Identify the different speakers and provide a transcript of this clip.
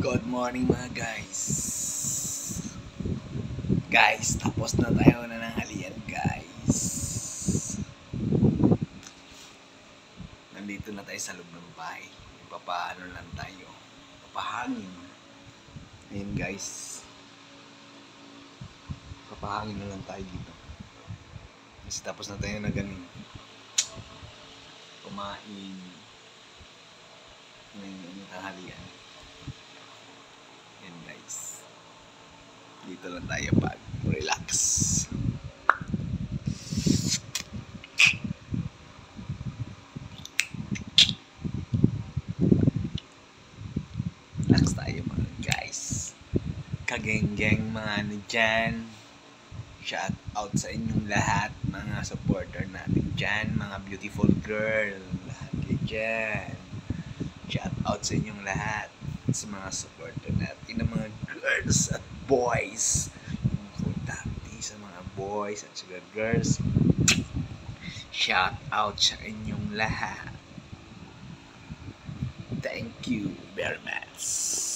Speaker 1: Good morning mga guys. Guys, tapos na tayo na ng halian guys. Nandito na tayo sa loob ng bahay. Ipapaano lang tayo. Papahangin. Ayun guys. Papahangin na lang tayo dito. Kasi tapos na tayo na ganin. Kumain. Ngayon ang halian. Yan guys. Dito lang tayo pag relax. Relax tayo mga guys. Kageng-geng mga ano dyan. Shout out sa inyong lahat mga supporter natin dyan. Mga beautiful girl. Lahat kayo dyan. Shout out sa inyong lahat. Sa mga supporter natin ng mga girls at boys. Importante sa mga boys at sa girls. Shout out sa inyong lahat. Thank you very much.